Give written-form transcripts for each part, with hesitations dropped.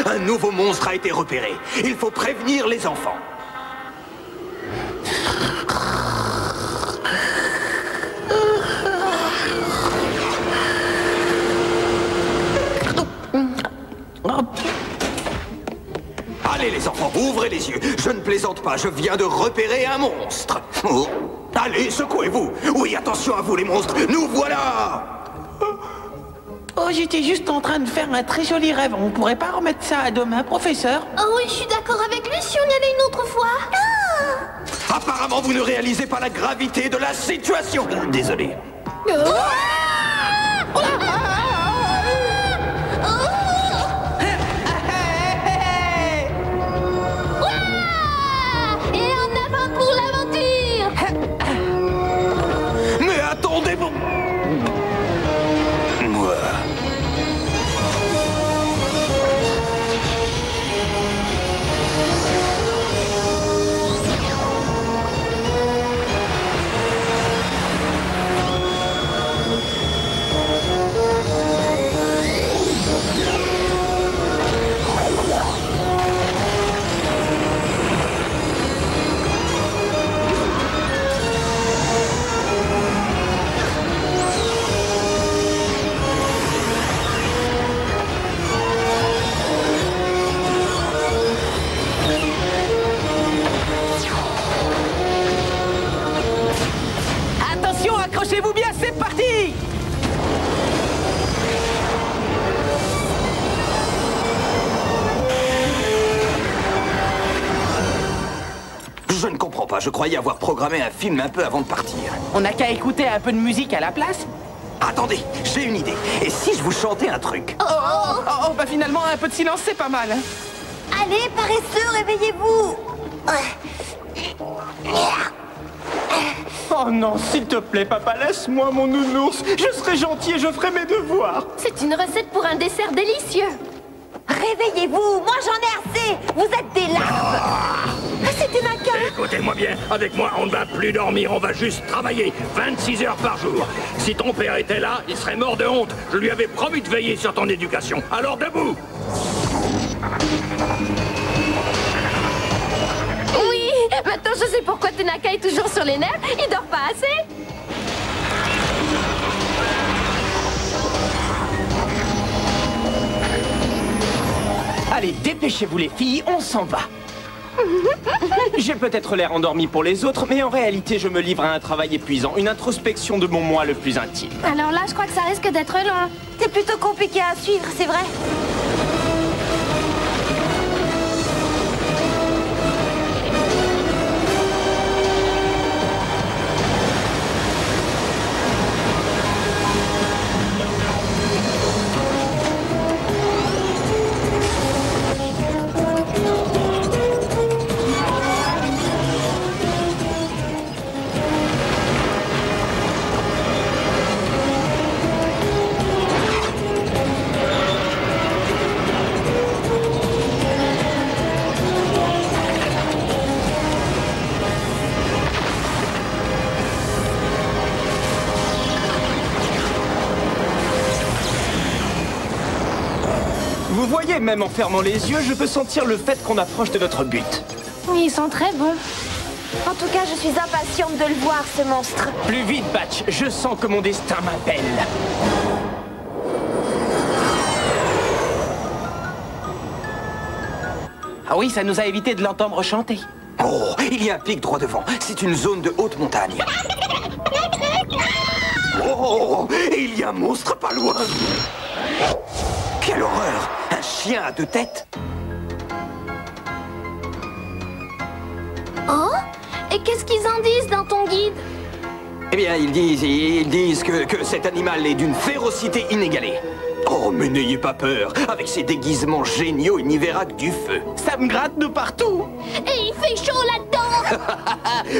Un nouveau monstre a été repéré. Il faut prévenir les enfants. Allez les enfants, ouvrez les yeux. Je ne plaisante pas, je viens de repérer un monstre. Oh. Allez, secouez-vous. Oui, attention à vous les monstres, nous voilà. Oh, j'étais juste en train de faire un très joli rêve. On pourrait pas remettre ça à demain, professeur? Oh oui, je suis d'accord avec lui si on y allait une autre fois. Ah! Apparemment, vous ne réalisez pas la gravité de la situation. Désolé. Et en avant pour l'aventure! Mais attendez, bon... Moi... Attention, accrochez-vous bien, c'est parti! Je ne comprends pas, je croyais avoir programmé un film un peu avant de partir. On n'a qu'à écouter un peu de musique à la place. Attendez, j'ai une idée. Et si je vous chantais un truc? Bah finalement, un peu de silence, c'est pas mal. Allez, paresseux, réveillez-vous! Oh non, s'il te plaît, papa, laisse-moi mon nounours. Je serai gentil et je ferai mes devoirs. C'est une recette pour un dessert délicieux. Réveillez-vous, moi j'en ai assez. Vous êtes des larves. Ah, c'était Naka. Écoutez-moi bien, avec moi on ne va plus dormir, on va juste travailler 26 heures par jour. Si ton père était là, il serait mort de honte. Je lui avais promis de veiller sur ton éducation. Alors debout! Oui, maintenant je sais pourquoi Tanaka est toujours sur les nerfs. Il dort pas assez. Allez, dépêchez-vous les filles, on s'en va. J'ai peut-être l'air endormi pour les autres, mais en réalité, je me livre à un travail épuisant, une introspection de mon moi le plus intime. Alors là, je crois que ça risque d'être long. C'est plutôt compliqué à suivre, c'est vrai. Vous voyez, même en fermant les yeux, je peux sentir le fait qu'on approche de notre but. Oui, ils sont très bons. En tout cas, je suis impatiente de le voir, ce monstre. Plus vite, Batch, je sens que mon destin m'appelle. Ah oui, ça nous a évité de l'entendre chanter. Oh, il y a un pic droit devant. C'est une zone de haute montagne. Oh, il y a un monstre pas loin. Quelle horreur! Un chien à deux têtes. Oh? Et qu'est-ce qu'ils en disent dans ton guide? Eh bien, ils disent que cet animal est d'une férocité inégalée. Oh, mais n'ayez pas peur. Avec ses déguisements géniaux, il n'y verra que du feu. Ça me gratte de partout. Et il fait chaud là-dedans.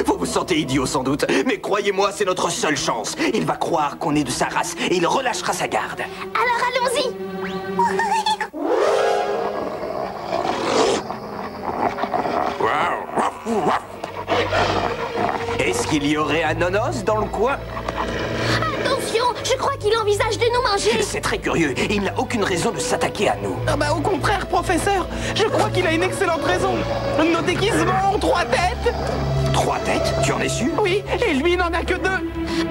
Vous vous sentez idiot sans doute, mais croyez-moi, c'est notre seule chance. Il va croire qu'on est de sa race et il relâchera sa garde. Alors allons-y. Est-ce qu'il y aurait un nonos dans le coin? Attention, Je crois qu'il envisage de nous manger. C'est très curieux. Il n'a aucune raison de s'attaquer à nous. Ah bah au contraire, professeur. Je crois qu'il a une excellente raison. Nos déguisements ont 3 têtes. 3 têtes? Tu en es sûr? Oui, et lui n'en a que 2.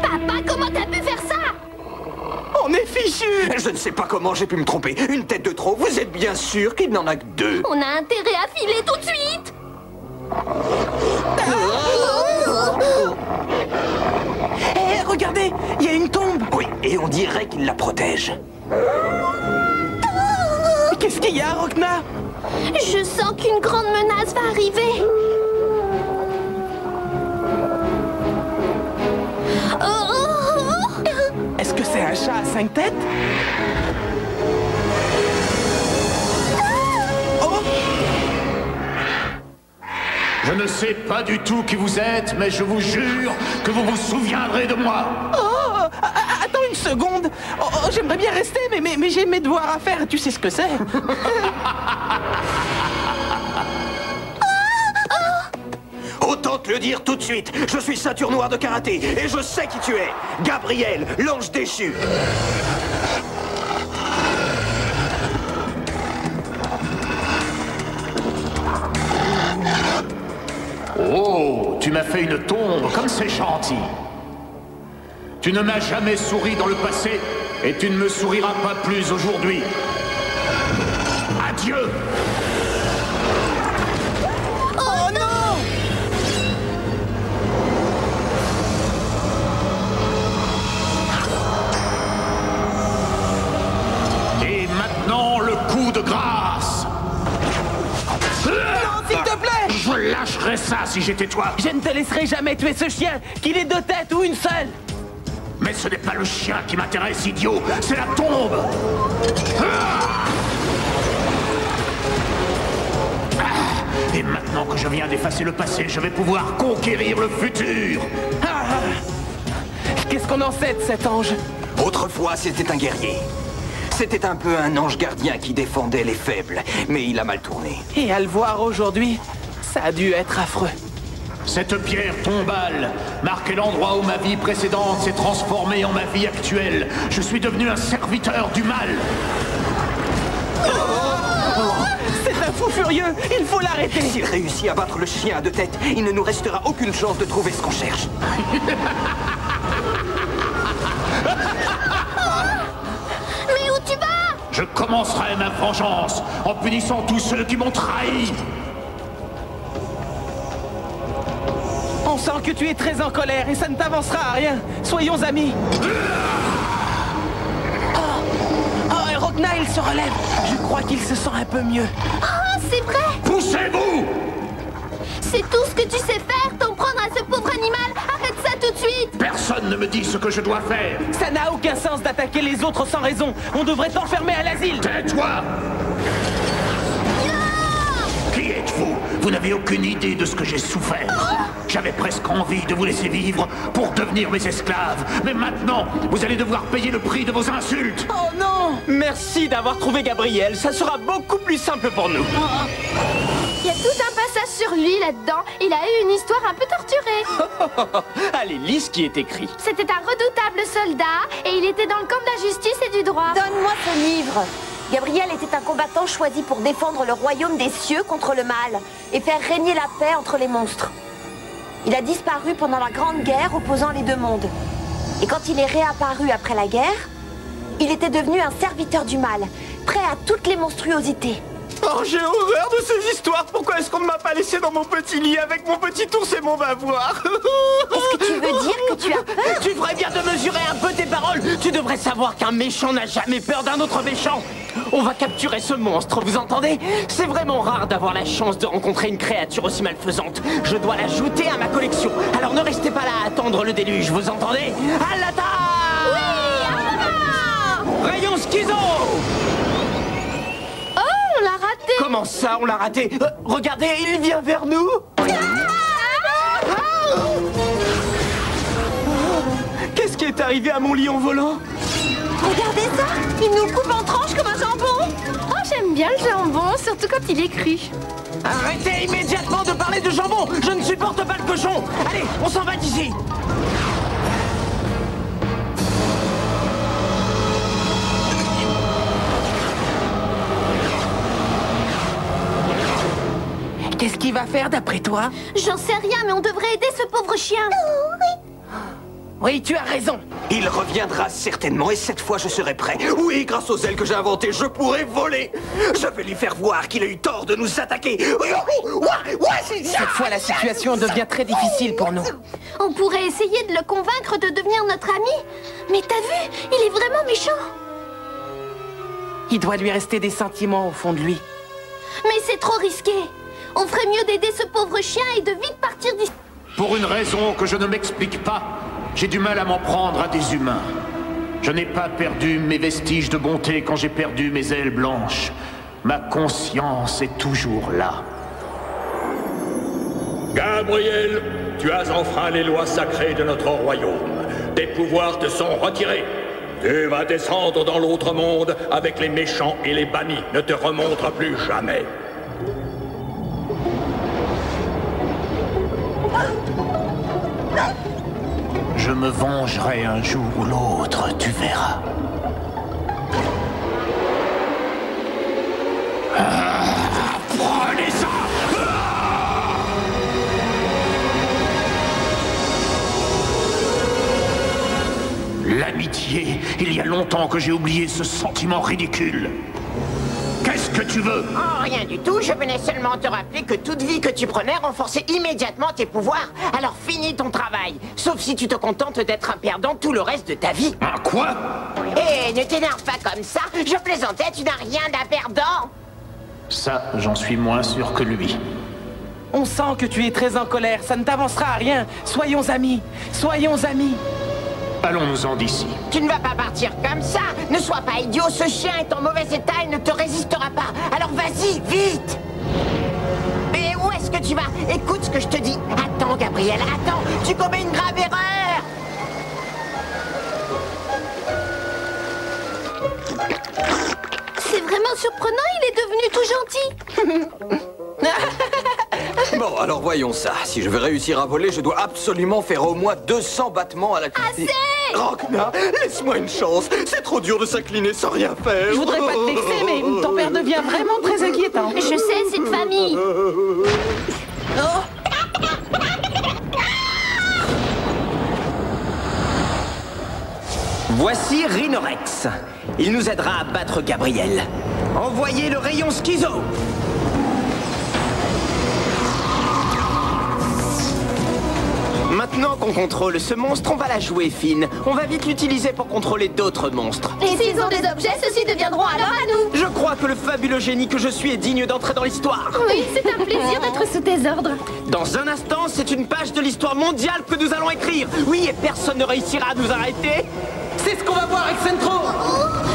Papa, comment t'as pu faire ça? On est fichus. Je ne sais pas comment j'ai pu me tromper. Une tête de trop, vous êtes bien sûr qu'il n'en a que 2. On a intérêt à filer tout de suite. Hé, regardez, il y a une tombe. Oui, et on dirait qu'il la protège. Qu'est-ce qu'il y a, Rokna? Je sens qu'une grande menace va arriver. Est-ce que c'est un chat à 5 têtes? Oh! Je ne sais pas du tout qui vous êtes, mais je vous jure que vous vous souviendrez de moi. Oh! Attends une seconde. Oh, j'aimerais bien rester, mais j'ai mes devoirs à faire. Tu sais ce que c'est? Autant te le dire tout de suite. Je suis ceinture noire de karaté et je sais qui tu es. Gabriel, l'ange déchu. Oh, tu m'as fait une tombe, comme c'est gentil. Tu ne m'as jamais souri dans le passé, et tu ne me souriras pas plus aujourd'hui. Adieu! Oh non! Et maintenant, le coup de grâce! Non, s'il te plaît! Je lâcherais ça si j'étais toi! Je ne te laisserai jamais tuer ce chien, qu'il ait 2 têtes ou une seule! Mais ce n'est pas le chien qui m'intéresse, idiot! C'est la tombe! Et maintenant que je viens d'effacer le passé, je vais pouvoir conquérir le futur! Qu'est-ce qu'on en sait de cet ange? Autrefois, c'était un guerrier. C'était un peu un ange gardien qui défendait les faibles, mais il a mal tourné. Et à le voir aujourd'hui, ça a dû être affreux. Cette pierre tombale marquait l'endroit où ma vie précédente s'est transformée en ma vie actuelle. Je suis devenu un serviteur du mal. C'est un fou furieux, il faut l'arrêter. S'il réussit à battre le chien à 2 têtes, il ne nous restera aucune chance de trouver ce qu'on cherche. Mais où tu vas? Je commencerai ma vengeance en punissant tous ceux qui m'ont trahi. On sent que tu es très en colère et ça ne t'avancera à rien. Soyons amis. Oh, et Rokna, il se relève. Je crois qu'il se sent un peu mieux. Oh, c'est vrai. Poussez-vous! C'est tout ce que tu sais faire, t'en prendre à ce pauvre animal. Arrête ça tout de suite. Personne ne me dit ce que je dois faire. Ça n'a aucun sens d'attaquer les autres sans raison. On devrait t'enfermer à l'asile. Tais-toi! Qui êtes-vous? Vous n'avez aucune idée de ce que j'ai souffert. J'avais presque envie de vous laisser vivre pour devenir mes esclaves. Mais maintenant, vous allez devoir payer le prix de vos insultes. Oh non! Merci d'avoir trouvé Gabriel, ça sera beaucoup plus simple pour nous. Il y a tout un passage sur lui là-dedans. Il a eu une histoire un peu torturée. Allez, lis ce qui est écrit. C'était un redoutable soldat et il était dans le camp de la justice et du droit. Donne-moi ce livre. Gabriel était un combattant choisi pour défendre le royaume des cieux contre le mal et faire régner la paix entre les monstres. Il a disparu pendant la Grande Guerre opposant les 2 mondes. Et quand il est réapparu après la guerre, il était devenu un serviteur du mal, prêt à toutes les monstruosités. Oh, j'ai horreur de ces histoires. Pourquoi est-ce qu'on ne m'a pas laissé dans mon petit lit avec mon petit ours et mon bavoir? Est-ce que tu veux dire que tu as peur? Tu ferais bien de mesurer un peu tes paroles. Tu devrais savoir qu'un méchant n'a jamais peur d'un autre méchant. On va capturer ce monstre, vous entendez? C'est vraiment rare d'avoir la chance de rencontrer une créature aussi malfaisante. Je dois l'ajouter à ma collection. Alors ne restez pas là à attendre le déluge, vous entendez? À l'attaque! Oui! Rayon schizo! Oh, on l'a raté. Comment ça, on l'a raté? Regardez, il vient vers nous. Qu'est-ce qui est arrivé à mon lion volant? Regardez ça! Il nous coupe en tranches comme un jambon! Oh, j'aime bien le jambon, surtout quand il est cru. Arrêtez immédiatement de parler de jambon! Je ne supporte pas le cochon! Allez, on s'en va d'ici! Qu'est-ce qu'il va faire d'après toi? J'en sais rien, mais on devrait aider ce pauvre chien. Oui, tu as raison. Il reviendra certainement et cette fois je serai prêt. Oui, grâce aux ailes que j'ai inventées, je pourrai voler. Je vais lui faire voir qu'il a eu tort de nous attaquer. Cette fois, la situation devient très difficile pour nous. On pourrait essayer de le convaincre de devenir notre ami. Mais t'as vu, il est vraiment méchant. Il doit lui rester des sentiments au fond de lui. Mais c'est trop risqué. On ferait mieux d'aider ce pauvre chien et de vite partir d'ici. Pour une raison que je ne m'explique pas, j'ai du mal à m'en prendre à des humains. Je n'ai pas perdu mes vestiges de bonté quand j'ai perdu mes ailes blanches. Ma conscience est toujours là. Gabriel, tu as enfreint les lois sacrées de notre royaume. Tes pouvoirs te sont retirés. Tu vas descendre dans l'autre monde avec les méchants et les bannis. Ne te remontre plus jamais. Je me vengerai un jour ou l'autre, tu verras. Prenez ça! L'amitié, il y a longtemps que j'ai oublié ce sentiment ridicule. Qu'est-ce que tu veux? Oh, rien du tout, je venais seulement te rappeler que toute vie que tu prenais renforçait immédiatement tes pouvoirs. Alors finis ton travail, sauf si tu te contentes d'être un perdant tout le reste de ta vie. Ah, quoi? Hé, ne t'énerve pas comme ça, je plaisantais, tu n'as rien d'un perdant. Ça, j'en suis moins sûr que lui. On sent que tu es très en colère, ça ne t'avancera à rien. Soyons amis, soyons amis. Allons-nous-en d'ici. Tu ne vas pas partir comme ça. Ne sois pas idiot, ce chien est en mauvais état et ne te résistera pas. Alors vas-y, vite. Mais où est-ce que tu vas? Écoute ce que je te dis. Attends, Gabriel, attends. Tu commets une grave erreur. C'est vraiment surprenant, il est devenu tout gentil. Bon, alors voyons ça. Si je veux réussir à voler, je dois absolument faire au moins 200 battements à la clé. Assez! Ragnar, laisse-moi une chance. C'est trop dur de s'incliner sans rien faire. Je voudrais pas te vexer, mais ton père devient vraiment très inquiétant. Je sais, c'est de famille. Voici Rhinorex. Il nous aidera à battre Gabriel. Envoyez le rayon schizo. Maintenant qu'on contrôle ce monstre, on va la jouer fine. On va vite l'utiliser pour contrôler d'autres monstres. Et s'ils ont des objets, ceux-ci deviendront alors à nous. Je crois que le fabuleux génie que je suis est digne d'entrer dans l'histoire. Oui, c'est un plaisir d'être sous tes ordres. Dans un instant, c'est une page de l'histoire mondiale que nous allons écrire. Oui, et personne ne réussira à nous arrêter. C'est ce qu'on va voir, Excentro.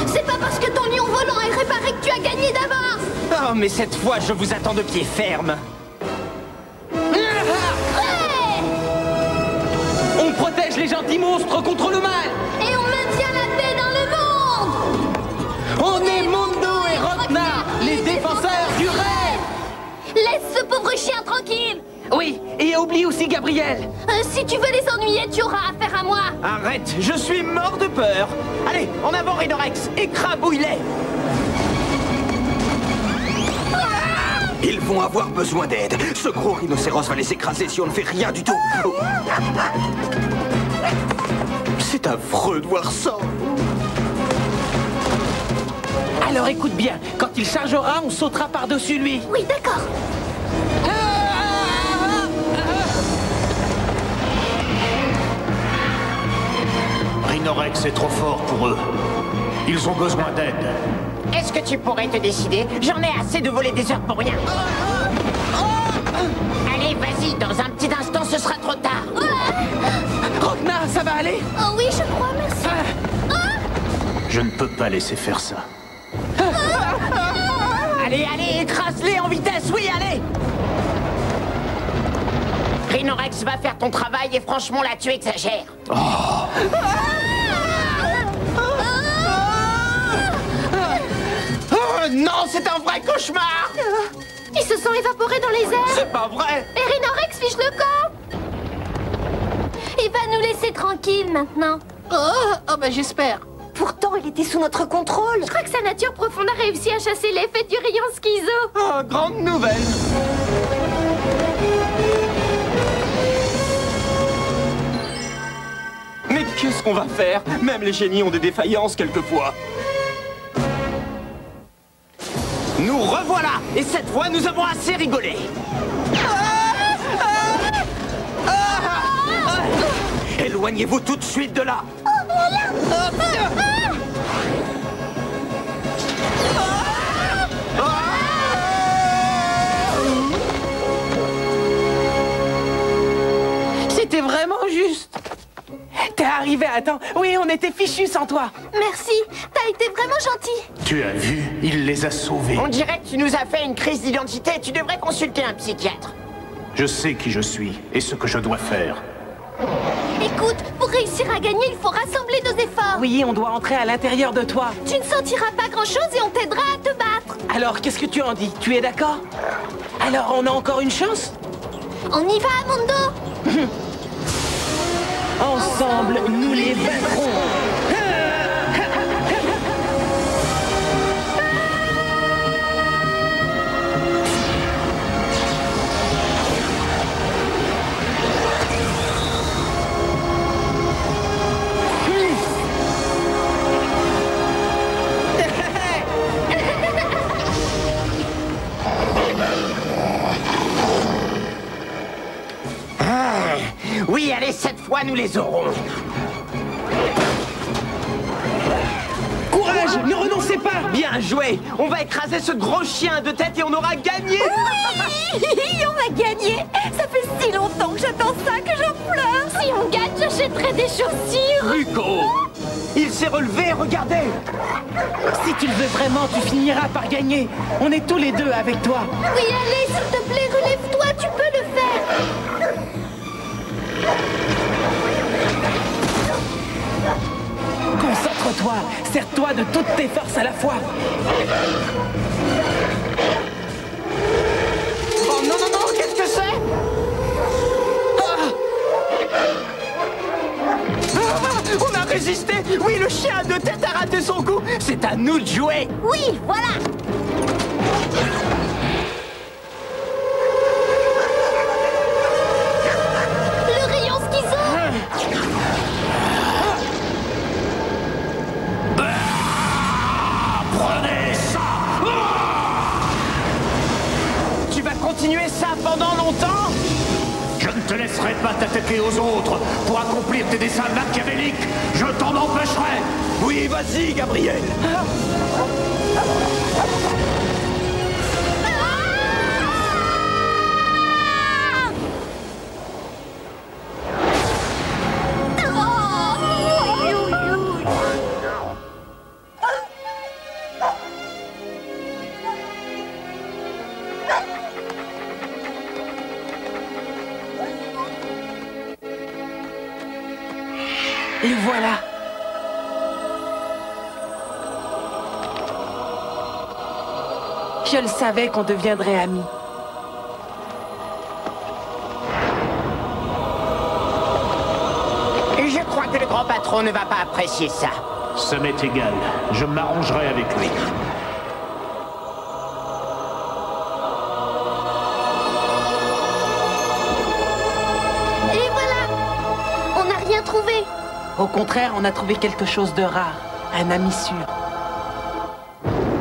C'est pas parce que ton lion volant est réparé que tu as gagné d'avance. Oh, mais cette fois, je vous attends de pied ferme. On protège les gentils monstres contre le mal. Et on maintient la paix dans le monde. On est Mundo et Ragnar, les défenseurs du rêve. Laisse ce pauvre chien tranquille. Oui, et oublie aussi Gabriel. Si tu veux les ennuyer, tu auras affaire à moi. Arrête, je suis mort de peur. Allez, en avant Rhinorex, écrabouille-les. Ils vont avoir besoin d'aide. Ce gros rhinocéros va les écraser si on ne fait rien du tout. Oh. C'est affreux de voir ça. Alors écoute bien, quand il chargera, on sautera par-dessus lui. Oui, d'accord. Rhinorex est trop fort pour eux. Ils ont besoin d'aide. Est-ce que tu pourrais te décider? J'en ai assez de voler des heures pour rien. Allez, vas-y, dans un petit instant, ce sera trop tard. Ragnar, ça va aller? Oh oui, je crois, merci. Je ne peux pas laisser faire ça. Allez, allez, écrase-les en vitesse, oui, allez. Rhinorex va faire ton travail et franchement, là, tu exagères. Non, c'est un vrai cauchemar. Ils se sont évaporés dans les airs. C'est pas vrai. Et Rhinorex fiche le camp. Il va nous laisser tranquilles maintenant. Oh ben j'espère. Pourtant, il était sous notre contrôle. Je crois que sa nature profonde a réussi à chasser l'effet du rayon schizo. Oh, grande nouvelle. Qu'est-ce qu'on va faire? Même les génies ont des défaillances quelquefois. Nous revoilà! Et cette fois, nous avons assez rigolé. Éloignez-vous tout de suite de là. C'était vraiment juste. T'es arrivé à temps. Oui, on était fichus sans toi. Merci, t'as été vraiment gentil. Tu as vu? Il les a sauvés. On dirait que tu nous as fait une crise d'identité. Tu devrais consulter un psychiatre. Je sais qui je suis et ce que je dois faire. Écoute, pour réussir à gagner, il faut rassembler nos efforts. Oui, on doit entrer à l'intérieur de toi. Tu ne sentiras pas grand-chose et on t'aidera à te battre. Alors, qu'est-ce que tu en dis? Tu es d'accord? Alors, on a encore une chance? On y va, Mundo. Ensemble, nous les vaincrons. Oui, allez, cette fois, nous les aurons. Courage, ne renoncez pas. Bien joué! On va écraser ce gros chien à deux têtes et on aura gagné! Oui, on va gagner. Ça fait si longtemps que j'attends ça que j'en pleure. Si on gagne, j'achèterai des chaussures. Hugo! Il s'est relevé, regardez! Si tu le veux vraiment, tu finiras par gagner. On est tous les deux avec toi. Oui, allez, s'il te plaît, relève-toi, tu peux le faire. Concentre-toi, serre-toi de toutes tes forces à la fois. Oh non, non, non, qu'est-ce que c'est? On a résisté! Oui, le chien à deux têtes a raté son coup! C'est à nous de jouer! Oui, voilà. Le rayon schizo. Prenez ça! Tu vas continuer ça pendant longtemps? Je ne te laisserai pas t'attaquer aux autres pour accomplir tes desseins machiavéliques. Je t'en empêcherai. Oui, vas-y, Gabriel. Et voilà. Je le savais qu'on deviendrait amis. Je crois que le grand patron ne va pas apprécier ça. Ça m'est égal. Je m'arrangerai avec lui. Et voilà. On n'a rien trouvé. Au contraire, on a trouvé quelque chose de rare. Un ami sûr.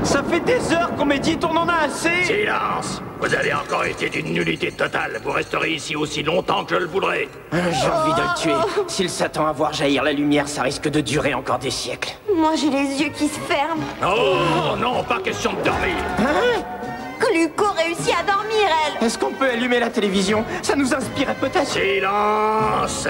Ça fait des heures qu'on médite, on en a assez! Silence! Vous avez encore été d'une nullité totale. Vous resterez ici aussi longtemps que je le voudrai. J'ai envie de le tuer. S'il s'attend à voir jaillir la lumière, ça risque de durer encore des siècles. Moi, j'ai les yeux qui se ferment. Oh non, pas question de dormir. Gluco réussit à dormir, elle. Est-ce qu'on peut allumer la télévision? Ça nous inspirait peut-être. Silence!